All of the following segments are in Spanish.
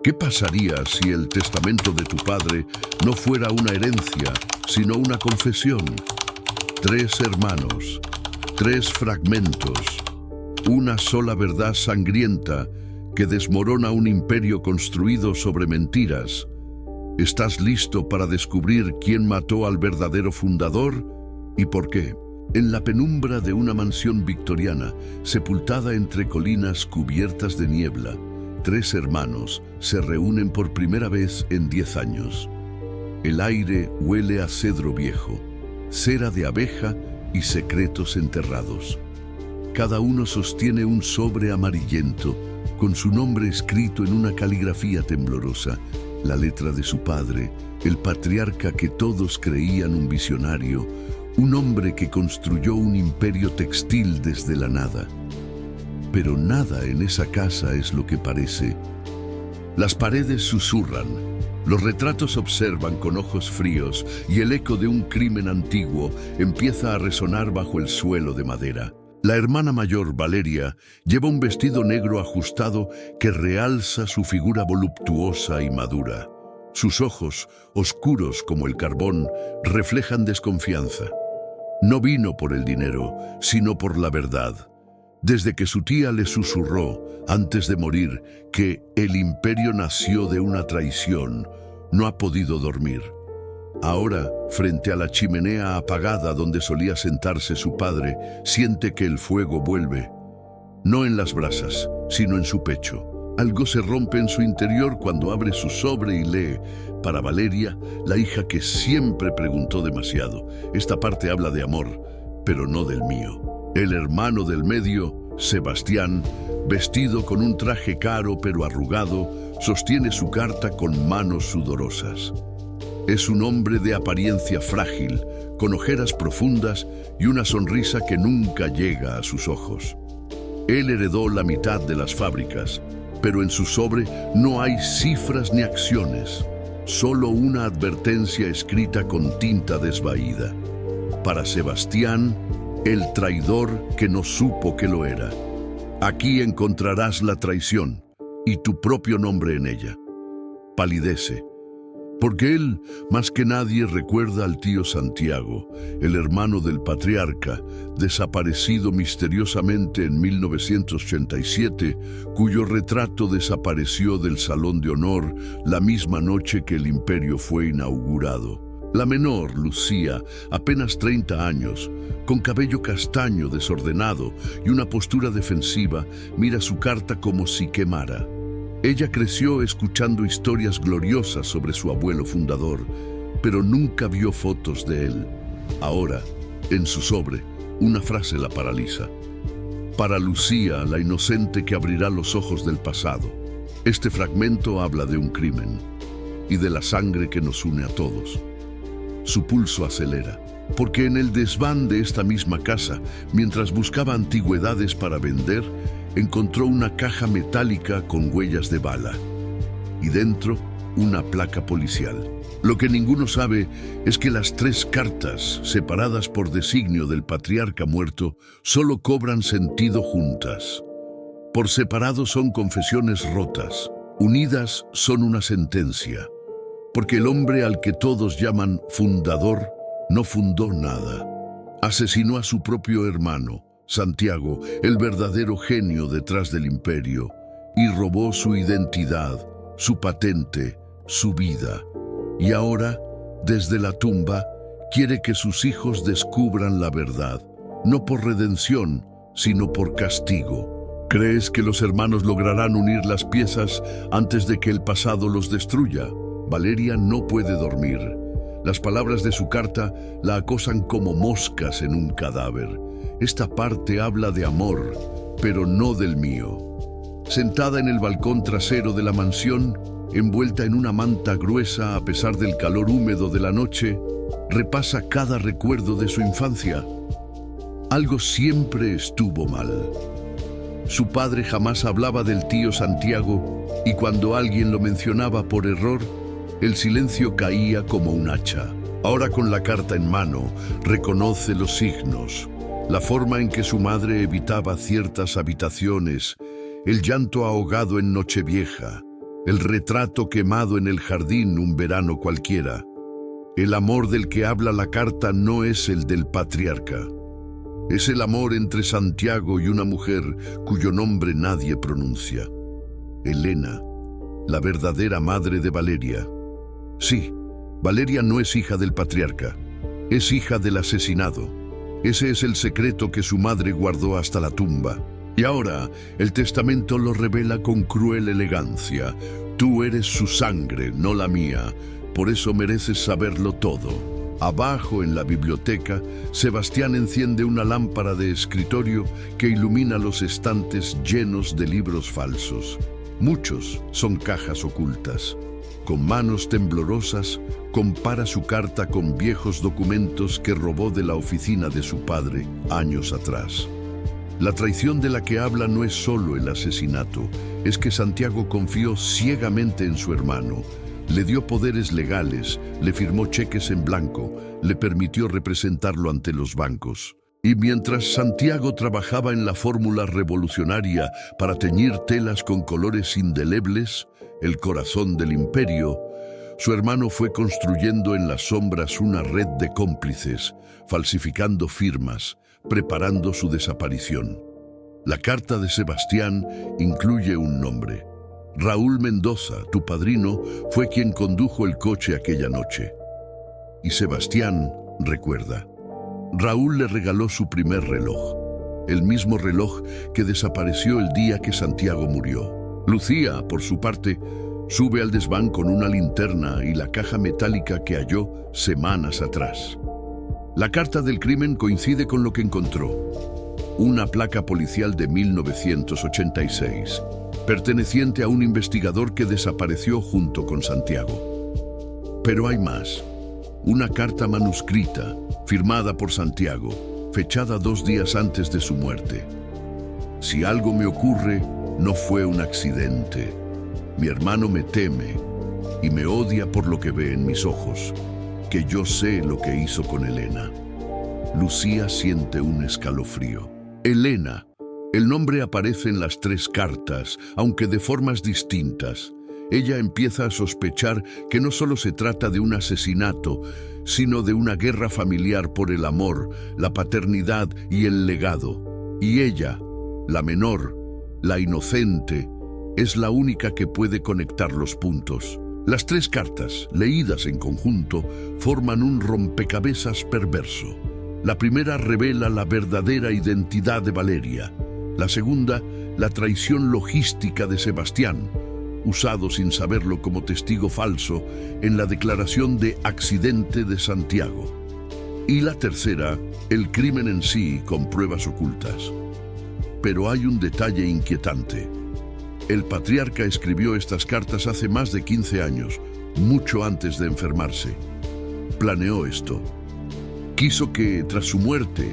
¿Qué pasaría si el testamento de tu padre no fuera una herencia, sino una confesión? 3 hermanos, 3 fragmentos, una sola verdad sangrienta que desmorona un imperio construido sobre mentiras. ¿Estás listo para descubrir quién mató al verdadero fundador y por qué? En la penumbra de una mansión victoriana, sepultada entre colinas cubiertas de niebla, 3 hermanos se reúnen por primera vez en 10 años. El aire huele a cedro viejo, cera de abeja y secretos enterrados. Cada uno sostiene un sobre amarillento con su nombre escrito en una caligrafía temblorosa, la letra de su padre, el patriarca que todos creían un visionario, un hombre que construyó un imperio textil desde la nada. Pero nada en esa casa es lo que parece. Las paredes susurran, los retratos observan con ojos fríos y el eco de un crimen antiguo empieza a resonar bajo el suelo de madera. La hermana mayor, Valeria, lleva un vestido negro ajustado que realza su figura voluptuosa y madura. Sus ojos, oscuros como el carbón, reflejan desconfianza. No vino por el dinero, sino por la verdad. Desde que su tía le susurró, antes de morir, que el imperio nació de una traición, no ha podido dormir. Ahora, frente a la chimenea apagada donde solía sentarse su padre, siente que el fuego vuelve. No en las brasas, sino en su pecho. Algo se rompe en su interior cuando abre su sobre y lee. Para Valeria, la hija que siempre preguntó demasiado. Esta parte habla de amor, pero no del mío. El hermano del medio, Sebastián, vestido con un traje caro pero arrugado, sostiene su carta con manos sudorosas. Es un hombre de apariencia frágil, con ojeras profundas y una sonrisa que nunca llega a sus ojos. Él heredó la mitad de las fábricas, pero en su sobre no hay cifras ni acciones, solo una advertencia escrita con tinta desvaída. Para Sebastián, el traidor que no supo que lo era. Aquí encontrarás la traición y tu propio nombre en ella. Palidece, porque él, más que nadie, recuerda al tío Santiago, el hermano del patriarca, desaparecido misteriosamente en 1987, cuyo retrato desapareció del Salón de Honor la misma noche que el imperio fue inaugurado. La menor, Lucía, apenas 30 años, con cabello castaño desordenado y una postura defensiva, mira su carta como si quemara. Ella creció escuchando historias gloriosas sobre su abuelo fundador, pero nunca vio fotos de él. Ahora, en su sobre, una frase la paraliza. Para Lucía, la inocente que abrirá los ojos del pasado. Este fragmento habla de un crimen y de la sangre que nos une a todos. Su pulso acelera, porque en el desván de esta misma casa, mientras buscaba antigüedades para vender, encontró una caja metálica con huellas de bala y dentro una placa policial. Lo que ninguno sabe es que las 3 cartas, separadas por designio del patriarca muerto, solo cobran sentido juntas. Por separado son confesiones rotas, unidas son una sentencia, porque el hombre al que todos llaman fundador no fundó nada. Asesinó a su propio hermano, Santiago, el verdadero genio detrás del imperio, y robó su identidad, su patente, su vida. Y ahora, desde la tumba, quiere que sus hijos descubran la verdad, no por redención, sino por castigo. ¿Crees que los hermanos lograrán unir las piezas antes de que el pasado los destruya? Valeria no puede dormir. Las palabras de su carta la acosan como moscas en un cadáver. Esta parte habla de amor, pero no del mío. Sentada en el balcón trasero de la mansión, envuelta en una manta gruesa a pesar del calor húmedo de la noche, repasa cada recuerdo de su infancia. Algo siempre estuvo mal. Su padre jamás hablaba del tío Santiago y cuando alguien lo mencionaba por error, el silencio caía como un hacha. Ahora con la carta en mano, reconoce los signos, la forma en que su madre evitaba ciertas habitaciones, el llanto ahogado en Nochevieja, el retrato quemado en el jardín un verano cualquiera. El amor del que habla la carta no es el del patriarca. Es el amor entre Santiago y una mujer cuyo nombre nadie pronuncia. Elena, la verdadera madre de Valeria. Sí, Valeria no es hija del patriarca, es hija del asesinado. Ese es el secreto que su madre guardó hasta la tumba. Y ahora el testamento lo revela con cruel elegancia. Tú eres su sangre, no la mía, por eso mereces saberlo todo. Abajo en la biblioteca, Sebastián enciende una lámpara de escritorio que ilumina los estantes llenos de libros falsos. Muchos son cajas ocultas. Con manos temblorosas, compara su carta con viejos documentos que robó de la oficina de su padre años atrás. La traición de la que habla no es solo el asesinato, es que Santiago confió ciegamente en su hermano, le dio poderes legales, le firmó cheques en blanco, le permitió representarlo ante los bancos. Y mientras Santiago trabajaba en la fórmula revolucionaria para teñir telas con colores indelebles, el corazón del imperio, su hermano fue construyendo en las sombras una red de cómplices, falsificando firmas, preparando su desaparición. La carta de Sebastián incluye un nombre. Raúl Mendoza, tu padrino, fue quien condujo el coche aquella noche. Y Sebastián recuerda. Raúl le regaló su primer reloj, el mismo reloj que desapareció el día que Santiago murió. Lucía, por su parte, sube al desván con una linterna y la caja metálica que halló semanas atrás. La carta del crimen coincide con lo que encontró. Una placa policial de 1986, perteneciente a un investigador que desapareció junto con Santiago. Pero hay más. Una carta manuscrita, firmada por Santiago, fechada 2 días antes de su muerte. Si algo me ocurre, no fue un accidente. Mi hermano me teme y me odia por lo que ve en mis ojos, que yo sé lo que hizo con Elena. Lucía siente un escalofrío. Elena. El nombre aparece en las 3 cartas, aunque de formas distintas. Ella empieza a sospechar que no solo se trata de un asesinato, sino de una guerra familiar por el amor, la paternidad y el legado. Y ella, la menor, la inocente, es la única que puede conectar los puntos. Las 3 cartas, leídas en conjunto, forman un rompecabezas perverso. La primera revela la verdadera identidad de Valeria. La segunda, la traición logística de Sebastián, usado sin saberlo como testigo falso en la declaración de accidente de Santiago. Y la tercera, el crimen en sí con pruebas ocultas. Pero hay un detalle inquietante. El patriarca escribió estas cartas hace más de 15 años, mucho antes de enfermarse. Planeó esto. Quiso que, tras su muerte,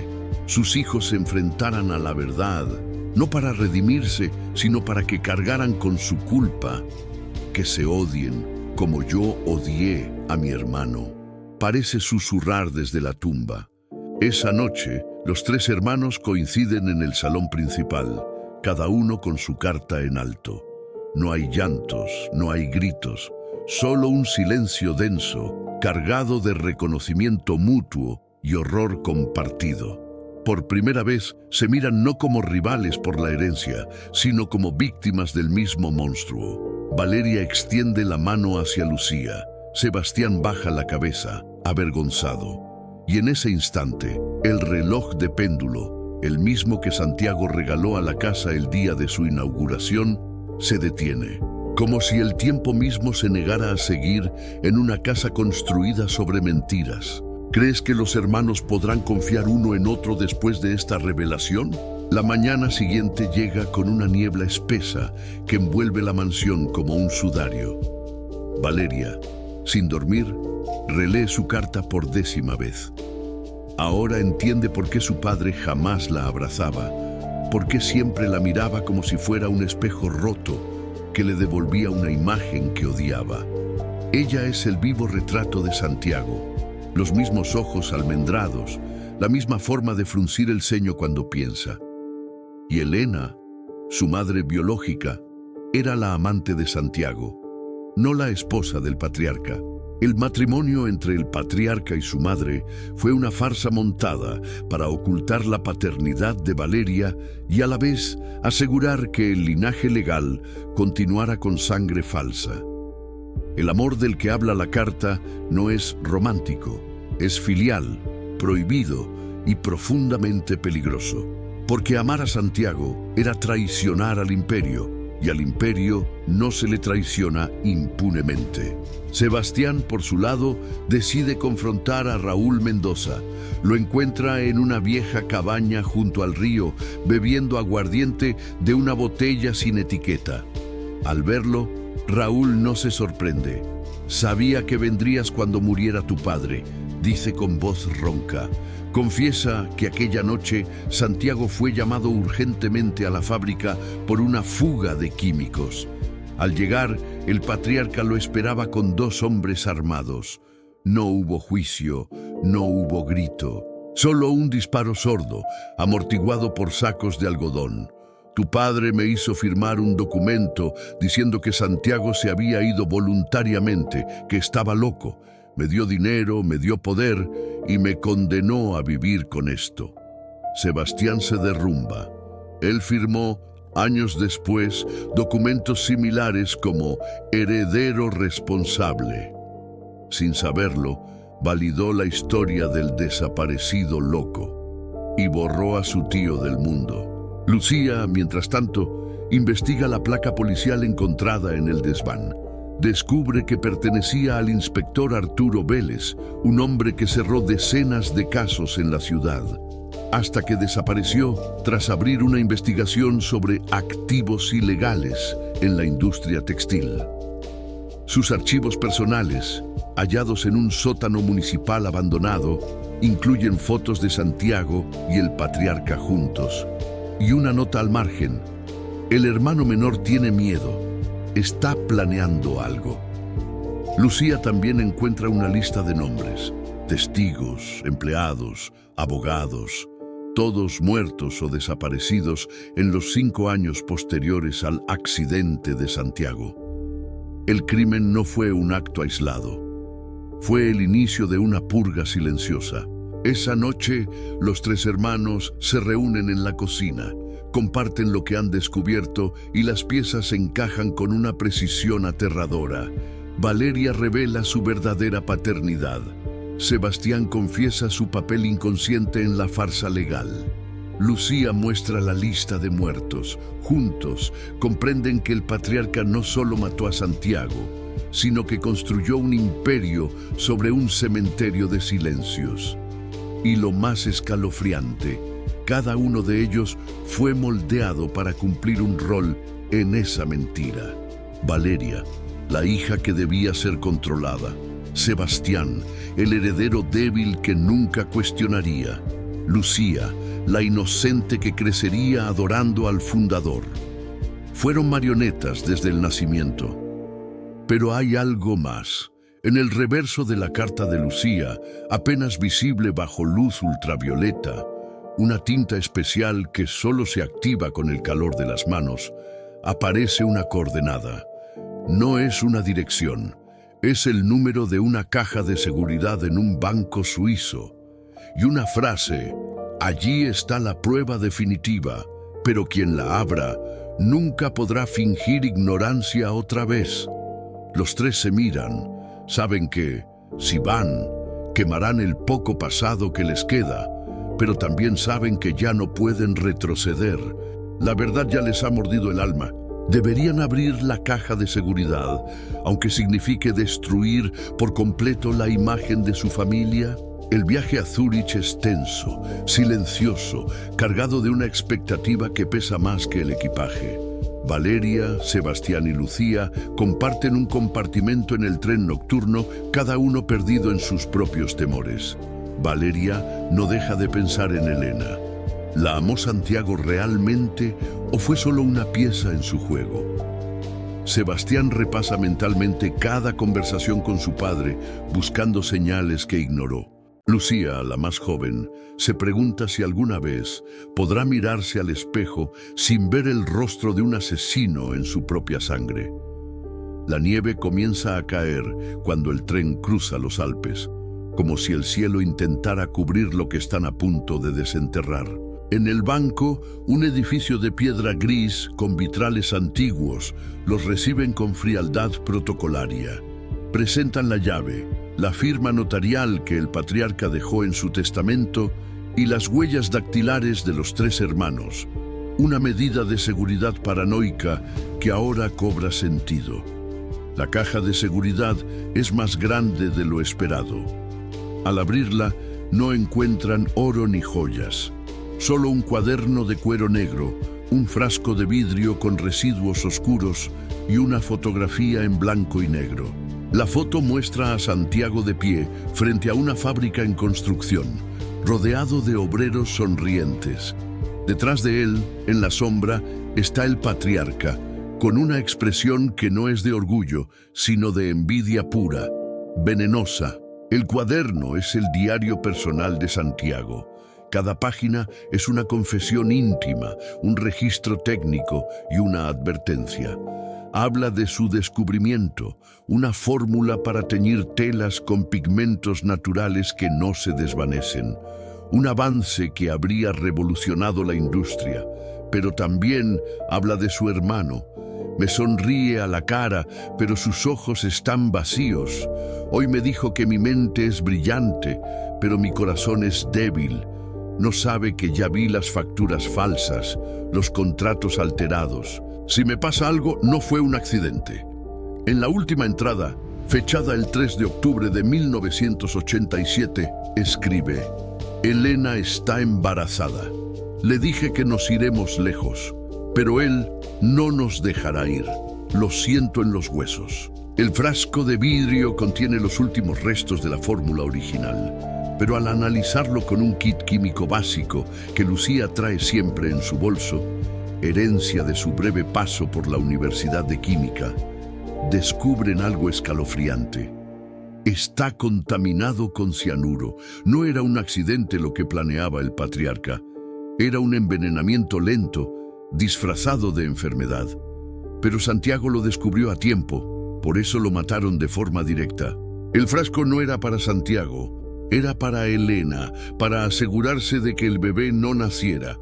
sus hijos se enfrentaran a la verdad, no para redimirse, sino para que cargaran con su culpa, que se odien como yo odié a mi hermano. Parece susurrar desde la tumba. Esa noche, los 3 hermanos coinciden en el salón principal, cada uno con su carta en alto. No hay llantos, no hay gritos, solo un silencio denso, cargado de reconocimiento mutuo y horror compartido. Por primera vez se miran no como rivales por la herencia, sino como víctimas del mismo monstruo. Valeria extiende la mano hacia Lucía. Sebastián baja la cabeza, avergonzado. Y en ese instante, el reloj de péndulo, el mismo que Santiago regaló a la casa el día de su inauguración, se detiene. Como si el tiempo mismo se negara a seguir en una casa construida sobre mentiras. ¿Crees que los hermanos podrán confiar uno en otro después de esta revelación? La mañana siguiente llega con una niebla espesa que envuelve la mansión como un sudario. Valeria, sin dormir, relee su carta por 10ª vez. Ahora entiende por qué su padre jamás la abrazaba, por qué siempre la miraba como si fuera un espejo roto que le devolvía una imagen que odiaba. Ella es el vivo retrato de Santiago. Los mismos ojos almendrados, la misma forma de fruncir el ceño cuando piensa. Y Elena, su madre biológica, era la amante de Santiago, no la esposa del patriarca. El matrimonio entre el patriarca y su madre fue una farsa montada para ocultar la paternidad de Valeria y a la vez asegurar que el linaje legal continuara con sangre falsa. El amor del que habla la carta no es romántico, es filial, prohibido y profundamente peligroso. Porque amar a Santiago era traicionar al imperio, y al imperio no se le traiciona impunemente. Sebastián, por su lado, decide confrontar a Raúl Mendoza. Lo encuentra en una vieja cabaña junto al río, bebiendo aguardiente de una botella sin etiqueta. Al verlo, Raúl no se sorprende. «Sabía que vendrías cuando muriera tu padre», dice con voz ronca. Confiesa que aquella noche Santiago fue llamado urgentemente a la fábrica por una fuga de químicos. Al llegar, el patriarca lo esperaba con 2 hombres armados. No hubo juicio, no hubo grito, solo un disparo sordo, amortiguado por sacos de algodón. «Tu padre me hizo firmar un documento diciendo que Santiago se había ido voluntariamente, que estaba loco. Me dio dinero, me dio poder y me condenó a vivir con esto». Sebastián se derrumba. Él firmó, años después, documentos similares como heredero responsable. Sin saberlo, validó la historia del desaparecido loco y borró a su tío del mundo. Lucía, mientras tanto, investiga la placa policial encontrada en el desván. Descubre que pertenecía al inspector Arturo Vélez, un hombre que cerró decenas de casos en la ciudad, hasta que desapareció tras abrir una investigación sobre activos ilegales en la industria textil. Sus archivos personales, hallados en un sótano municipal abandonado, incluyen fotos de Santiago y el patriarca juntos. Y una nota al margen: el hermano menor tiene miedo. Está planeando algo. Lucía también encuentra una lista de nombres, testigos, empleados, abogados, todos muertos o desaparecidos en los 5 años posteriores al accidente de Santiago. El crimen no fue un acto aislado. Fue el inicio de una purga silenciosa. Esa noche, los 3 hermanos se reúnen en la cocina. Comparten lo que han descubierto y las piezas encajan con una precisión aterradora. Valeria revela su verdadera paternidad. Sebastián confiesa su papel inconsciente en la farsa legal. Lucía muestra la lista de muertos. Juntos, comprenden que el patriarca no solo mató a Santiago, sino que construyó un imperio sobre un cementerio de silencios. Y lo más escalofriante, cada uno de ellos fue moldeado para cumplir un rol en esa mentira. Valeria, la hija que debía ser controlada. Sebastián, el heredero débil que nunca cuestionaría. Lucía, la inocente que crecería adorando al fundador. Fueron marionetas desde el nacimiento. Pero hay algo más. En el reverso de la carta de Lucía, apenas visible bajo luz ultravioleta, una tinta especial que solo se activa con el calor de las manos, aparece una coordenada. No es una dirección, es el número de una caja de seguridad en un banco suizo. Y una frase: allí está la prueba definitiva, pero quien la abra nunca podrá fingir ignorancia otra vez. Los 3 se miran. Saben que, si van, quemarán el poco pasado que les queda, pero también saben que ya no pueden retroceder. La verdad ya les ha mordido el alma. Deberían abrir la caja de seguridad, aunque signifique destruir por completo la imagen de su familia. El viaje a Zúrich es tenso, silencioso, cargado de una expectativa que pesa más que el equipaje. Valeria, Sebastián y Lucía comparten un compartimento en el tren nocturno, cada uno perdido en sus propios temores. Valeria no deja de pensar en Elena. ¿La amó Santiago realmente o fue solo una pieza en su juego? Sebastián repasa mentalmente cada conversación con su padre, buscando señales que ignoró. Lucía, la más joven, se pregunta si alguna vez podrá mirarse al espejo sin ver el rostro de un asesino en su propia sangre. La nieve comienza a caer cuando el tren cruza los Alpes, como si el cielo intentara cubrir lo que están a punto de desenterrar. En el banco, un edificio de piedra gris con vitrales antiguos los reciben con frialdad protocolaria. Presentan la llave, la firma notarial que el patriarca dejó en su testamento y las huellas dactilares de los 3 hermanos, una medida de seguridad paranoica que ahora cobra sentido. La caja de seguridad es más grande de lo esperado. Al abrirla, no encuentran oro ni joyas, solo un cuaderno de cuero negro, un frasco de vidrio con residuos oscuros y una fotografía en blanco y negro. La foto muestra a Santiago de pie frente a una fábrica en construcción, rodeado de obreros sonrientes. Detrás de él, en la sombra, está el patriarca, con una expresión que no es de orgullo, sino de envidia pura, venenosa. El cuaderno es el diario personal de Santiago. Cada página es una confesión íntima, un registro técnico y una advertencia. Habla de su descubrimiento, una fórmula para teñir telas con pigmentos naturales que no se desvanecen. Un avance que habría revolucionado la industria, pero también habla de su hermano. Me sonríe a la cara, pero sus ojos están vacíos. Hoy me dijo que mi mente es brillante, pero mi corazón es débil. No sabe que ya vi las facturas falsas, los contratos alterados. Si me pasa algo, no fue un accidente. En la última entrada, fechada el 3 de octubre de 1987, escribe: Elena está embarazada. Le dije que nos iremos lejos, pero él no nos dejará ir. Lo siento en los huesos. El frasco de vidrio contiene los últimos restos de la fórmula original, pero al analizarlo con un kit químico básico que Lucía trae siempre en su bolso, herencia de su breve paso por la Universidad de Química, descubren algo escalofriante. Está contaminado con cianuro. No era un accidente lo que planeaba el patriarca. Era un envenenamiento lento, disfrazado de enfermedad. Pero Santiago lo descubrió a tiempo, por eso lo mataron de forma directa. El frasco no era para Santiago, era para Elena, para asegurarse de que el bebé no naciera.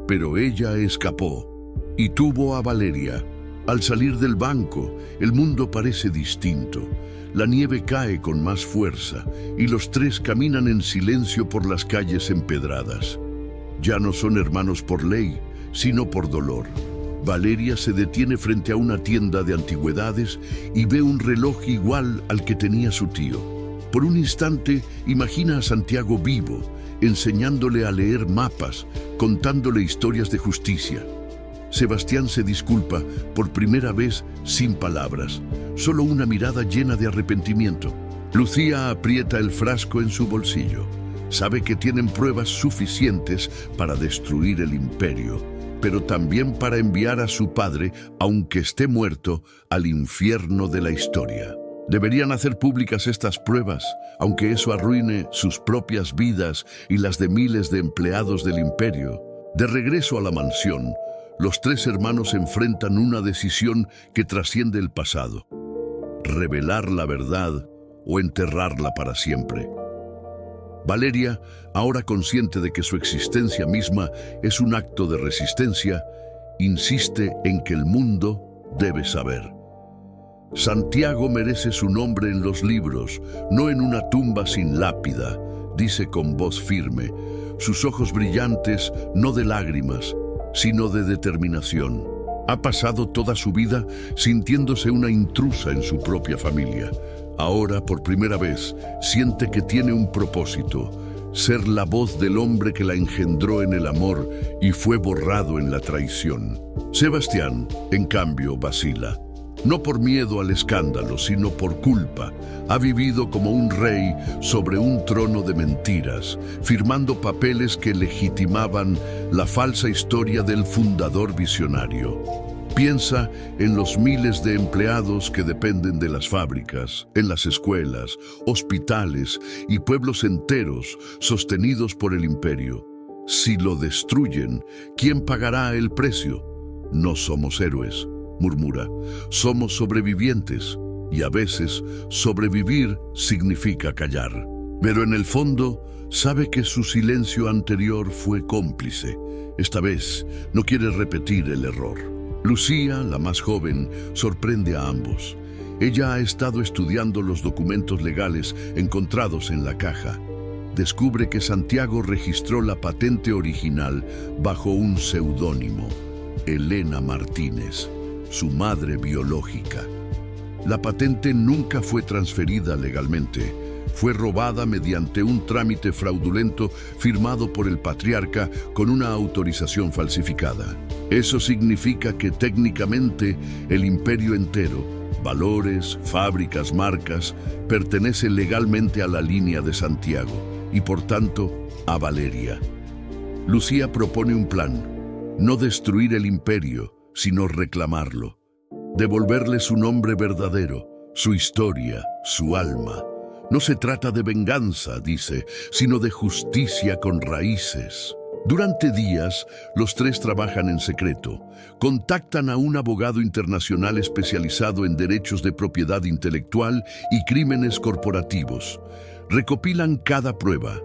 Pero ella escapó y tuvo a Valeria. Al salir del banco, el mundo parece distinto. La nieve cae con más fuerza y los 3 caminan en silencio por las calles empedradas. Ya no son hermanos por ley, sino por dolor. Valeria se detiene frente a una tienda de antigüedades y ve un reloj igual al que tenía su tío. Por un instante, imagina a Santiago vivo, enseñándole a leer mapas, contándole historias de justicia. Sebastián se disculpa por primera vez sin palabras, solo una mirada llena de arrepentimiento. Lucía aprieta el frasco en su bolsillo. Sabe que tienen pruebas suficientes para destruir el imperio, pero también para enviar a su padre, aunque esté muerto, al infierno de la historia. Deberían hacer públicas estas pruebas, aunque eso arruine sus propias vidas y las de miles de empleados del imperio. De regreso a la mansión, los 3 hermanos enfrentan una decisión que trasciende el pasado: revelar la verdad o enterrarla para siempre. Valeria, ahora consciente de que su existencia misma es un acto de resistencia, insiste en que el mundo debe saber. Santiago merece su nombre en los libros, no en una tumba sin lápida, dice con voz firme, sus ojos brillantes no de lágrimas, sino de determinación. Ha pasado toda su vida sintiéndose una intrusa en su propia familia. Ahora, por primera vez, siente que tiene un propósito: ser la voz del hombre que la engendró en el amor y fue borrado en la traición. Sebastián, en cambio, vacila. No por miedo al escándalo, sino por culpa. Ha vivido como un rey sobre un trono de mentiras, firmando papeles que legitimaban la falsa historia del fundador visionario. Piensa en los miles de empleados que dependen de las fábricas, en las escuelas, hospitales y pueblos enteros sostenidos por el imperio. Si lo destruyen, ¿quién pagará el precio? No somos héroes, murmura. Somos sobrevivientes y a veces sobrevivir significa callar. Pero en el fondo sabe que su silencio anterior fue cómplice. Esta vez no quiere repetir el error. Lucía, la más joven, sorprende a ambos. Ella ha estado estudiando los documentos legales encontrados en la caja. Descubre que Santiago registró la patente original bajo un seudónimo, Elena Martínez, su madre biológica. La patente nunca fue transferida legalmente. Fue robada mediante un trámite fraudulento firmado por el patriarca con una autorización falsificada. Eso significa que técnicamente el imperio entero, valores, fábricas, marcas, pertenece legalmente a la línea de Santiago y por tanto a Valeria. Lucía propone un plan: no destruir el imperio, sino reclamarlo. Devolverle su nombre verdadero, su historia, su alma. No se trata de venganza, dice, sino de justicia con raíces. Durante días, los tres trabajan en secreto. Contactan a un abogado internacional especializado en derechos de propiedad intelectual y crímenes corporativos. Recopilan cada prueba: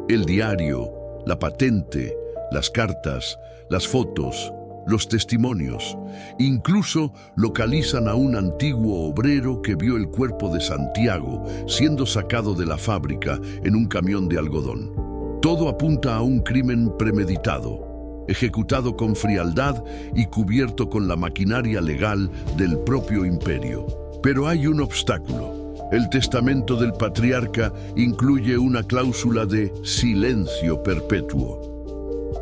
el diario, la patente, las cartas, las fotos, los testimonios. Incluso localizan a un antiguo obrero que vio el cuerpo de Santiago siendo sacado de la fábrica en un camión de algodón. Todo apunta a un crimen premeditado, ejecutado con frialdad y cubierto con la maquinaria legal del propio imperio. Pero hay un obstáculo. El testamento del patriarca incluye una cláusula de silencio perpetuo.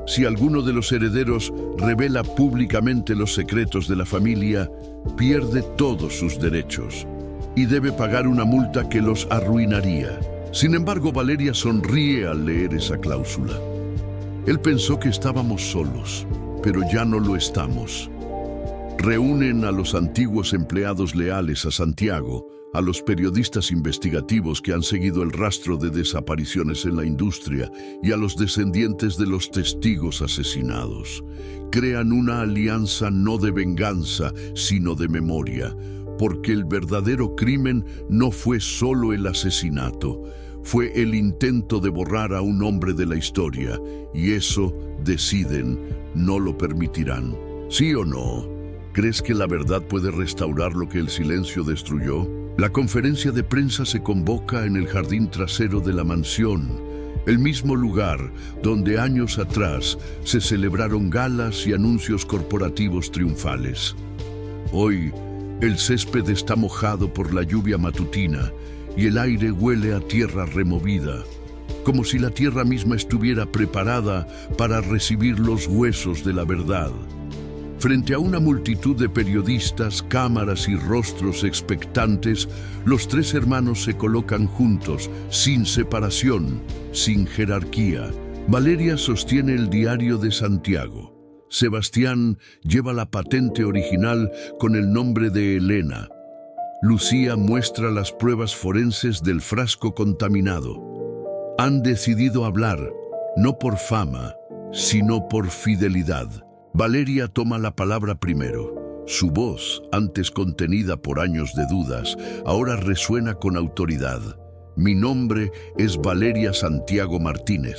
Si alguno de los herederos revela públicamente los secretos de la familia, pierde todos sus derechos y debe pagar una multa que los arruinaría. Sin embargo, Valeria sonríe al leer esa cláusula. Él pensó que estábamos solos, pero ya no lo estamos. Reúnen a los antiguos empleados leales a Santiago, a los periodistas investigativos que han seguido el rastro de desapariciones en la industria y a los descendientes de los testigos asesinados. Crean una alianza no de venganza, sino de memoria, porque el verdadero crimen no fue solo el asesinato, fue el intento de borrar a un hombre de la historia, y eso, deciden, no lo permitirán. ¿Sí o no? ¿Crees que la verdad puede restaurar lo que el silencio destruyó? La conferencia de prensa se convoca en el jardín trasero de la mansión, el mismo lugar donde años atrás se celebraron galas y anuncios corporativos triunfales. Hoy, el césped está mojado por la lluvia matutina y el aire huele a tierra removida, como si la tierra misma estuviera preparada para recibir los huesos de la verdad. Frente a una multitud de periodistas, cámaras y rostros expectantes, los tres hermanos se colocan juntos, sin separación, sin jerarquía. Valeria sostiene el diario de Santiago. Sebastián lleva la patente original con el nombre de Elena. Lucía muestra las pruebas forenses del frasco contaminado. Han decidido hablar, no por fama, sino por fidelidad. Valeria toma la palabra primero. Su voz, antes contenida por años de dudas, ahora resuena con autoridad. Mi nombre es Valeria Santiago Martínez,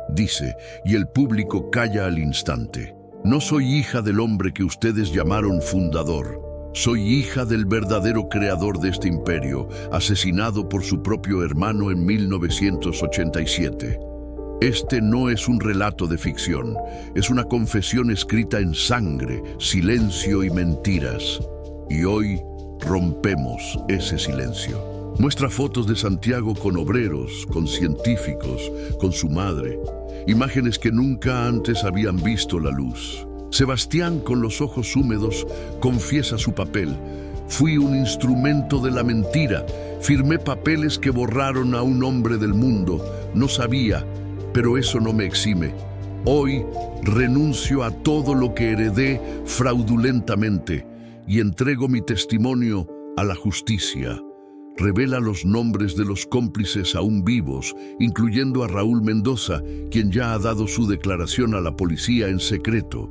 dice, y el público calla al instante. No soy hija del hombre que ustedes llamaron fundador. Soy hija del verdadero creador de este imperio, asesinado por su propio hermano en 1987. Este no es un relato de ficción, es una confesión escrita en sangre, silencio y mentiras. Y hoy rompemos ese silencio. Muestra fotos de Santiago con obreros, con científicos, con su madre. Imágenes que nunca antes habían visto la luz. Sebastián, con los ojos húmedos, confiesa su papel. Fui un instrumento de la mentira. Firmé papeles que borraron a un hombre del mundo. No sabía, pero eso no me exime. Hoy renuncio a todo lo que heredé fraudulentamente y entrego mi testimonio a la justicia. Revela los nombres de los cómplices aún vivos, incluyendo a Raúl Mendoza, quien ya ha dado su declaración a la policía en secreto.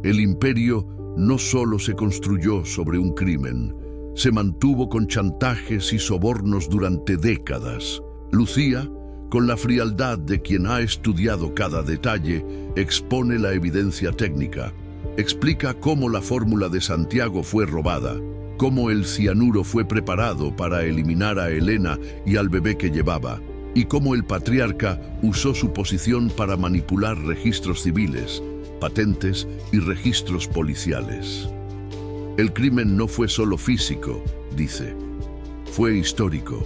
El imperio no solo se construyó sobre un crimen, se mantuvo con chantajes y sobornos durante décadas. Lucía, con la frialdad de quien ha estudiado cada detalle, expone la evidencia técnica. Explica cómo la fórmula de Santiago fue robada, cómo el cianuro fue preparado para eliminar a Elena y al bebé que llevaba, y cómo el patriarca usó su posición para manipular registros civiles, patentes y registros policiales. El crimen no fue solo físico, dice, fue histórico.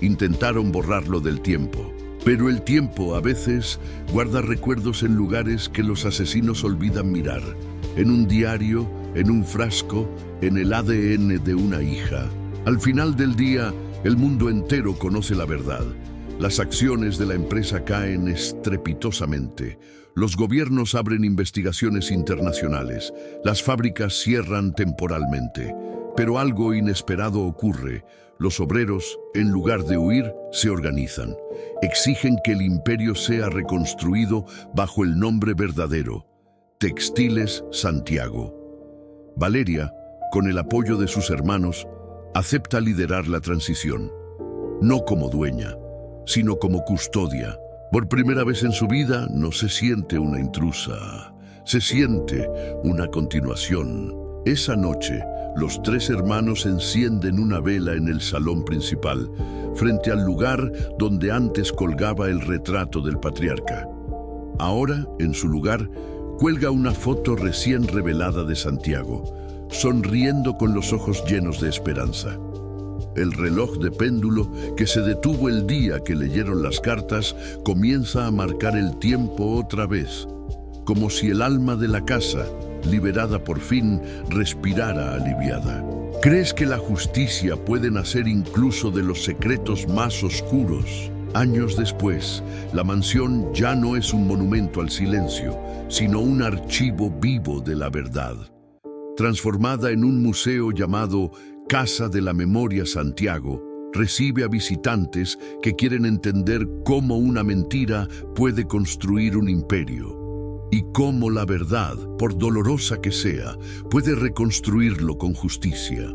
Intentaron borrarlo del tiempo, pero el tiempo a veces guarda recuerdos en lugares que los asesinos olvidan mirar, en un diario, en un frasco, en el ADN de una hija. Al final del día, el mundo entero conoce la verdad. Las acciones de la empresa caen estrepitosamente. Los gobiernos abren investigaciones internacionales. Las fábricas cierran temporalmente. Pero algo inesperado ocurre. Los obreros, en lugar de huir, se organizan. Exigen que el imperio sea reconstruido bajo el nombre verdadero: Textiles Santiago. Valeria, con el apoyo de sus hermanos, acepta liderar la transición. No como dueña, sino como custodia. Por primera vez en su vida no se siente una intrusa, se siente una continuación. Esa noche, los tres hermanos encienden una vela en el salón principal, frente al lugar donde antes colgaba el retrato del patriarca. Ahora, en su lugar, cuelga una foto recién revelada de Santiago, sonriendo con los ojos llenos de esperanza. El reloj de péndulo, que se detuvo el día que leyeron las cartas, comienza a marcar el tiempo otra vez, como si el alma de la casa, liberada por fin, respirara aliviada. ¿Crees que la justicia puede nacer incluso de los secretos más oscuros? Años después, la mansión ya no es un monumento al silencio, sino un archivo vivo de la verdad. Transformada en un museo llamado Casa de la Memoria Santiago, recibe a visitantes que quieren entender cómo una mentira puede construir un imperio y cómo la verdad, por dolorosa que sea, puede reconstruirlo con justicia.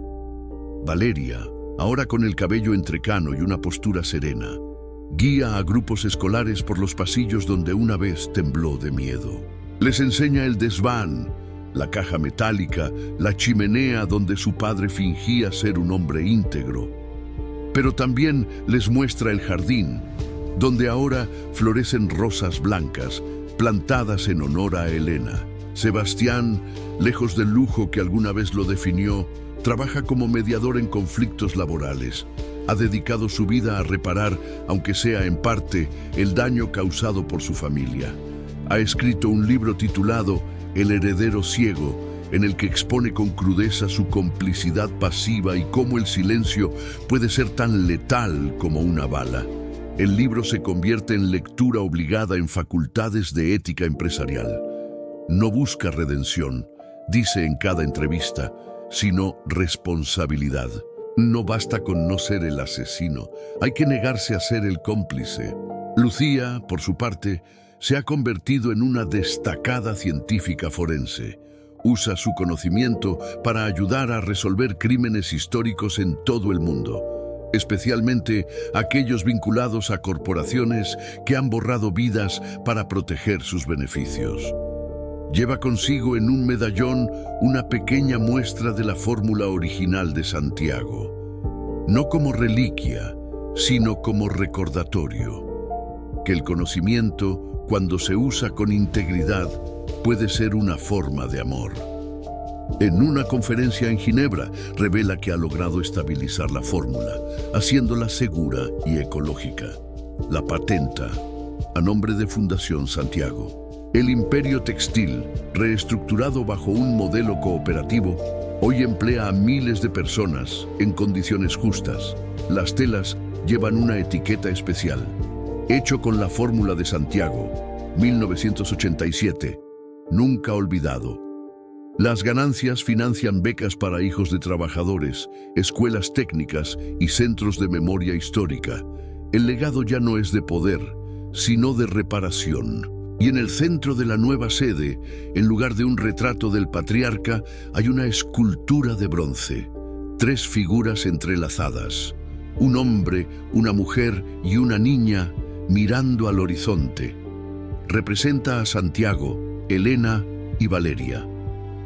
Valeria, ahora con el cabello entrecano y una postura serena, guía a grupos escolares por los pasillos donde una vez tembló de miedo. Les enseña el desván, la caja metálica, la chimenea donde su padre fingía ser un hombre íntegro. Pero también les muestra el jardín, donde ahora florecen rosas blancas, plantadas en honor a Elena. Sebastián, lejos del lujo que alguna vez lo definió, trabaja como mediador en conflictos laborales. Ha dedicado su vida a reparar, aunque sea en parte, el daño causado por su familia. Ha escrito un libro titulado El heredero ciego, en el que expone con crudeza su complicidad pasiva y cómo el silencio puede ser tan letal como una bala. El libro se convierte en lectura obligada en facultades de ética empresarial. No busca redención, dice en cada entrevista, sino responsabilidad. No basta con no ser el asesino, hay que negarse a ser el cómplice. Lucía, por su parte, se ha convertido en una destacada científica forense. Usa su conocimiento para ayudar a resolver crímenes históricos en todo el mundo, especialmente aquellos vinculados a corporaciones que han borrado vidas para proteger sus beneficios. Lleva consigo en un medallón una pequeña muestra de la fórmula original de Santiago, no como reliquia, sino como recordatorio, que el conocimiento, cuando se usa con integridad, puede ser una forma de amor. En una conferencia en Ginebra, revela que ha logrado estabilizar la fórmula, haciéndola segura y ecológica. La patenta, a nombre de Fundación Santiago. El imperio textil, reestructurado bajo un modelo cooperativo, hoy emplea a miles de personas en condiciones justas. Las telas llevan una etiqueta especial. Hecho con la fórmula de Santiago, 1987, nunca olvidado. Las ganancias financian becas para hijos de trabajadores, escuelas técnicas y centros de memoria histórica. El legado ya no es de poder, sino de reparación. Y en el centro de la nueva sede, en lugar de un retrato del patriarca, hay una escultura de bronce. 3 figuras entrelazadas. Un hombre, una mujer y una niña mirando al horizonte. Representa a Santiago, Elena y Valeria.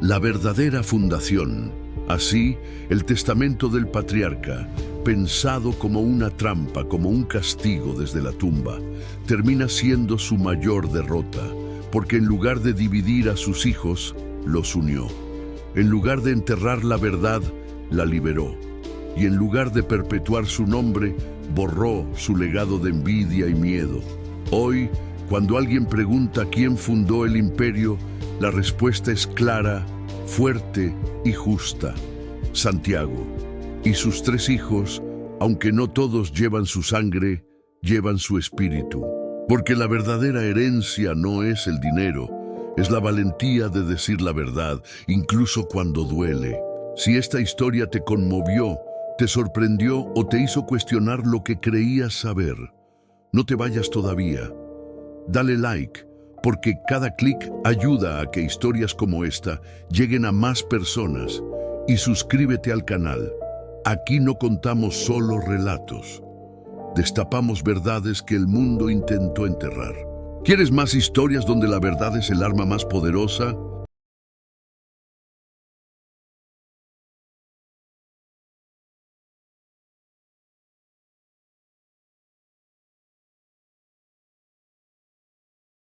La verdadera fundación. Así, el testamento del patriarca, pensado como una trampa, como un castigo desde la tumba, termina siendo su mayor derrota, porque en lugar de dividir a sus hijos, los unió. En lugar de enterrar la verdad, la liberó. Y en lugar de perpetuar su nombre, borró su legado de envidia y miedo. Hoy, cuando alguien pregunta quién fundó el imperio, la respuesta es clara, fuerte y justa: Santiago. Y sus 3 hijos, aunque no todos llevan su sangre, llevan su espíritu. Porque la verdadera herencia no es el dinero, es la valentía de decir la verdad, incluso cuando duele. Si esta historia te conmovió, te sorprendió o te hizo cuestionar lo que creías saber, no te vayas todavía. Dale like, porque cada clic ayuda a que historias como esta lleguen a más personas. Y suscríbete al canal. Aquí no contamos solo relatos. Destapamos verdades que el mundo intentó enterrar. ¿Quieres más historias donde la verdad es el arma más poderosa?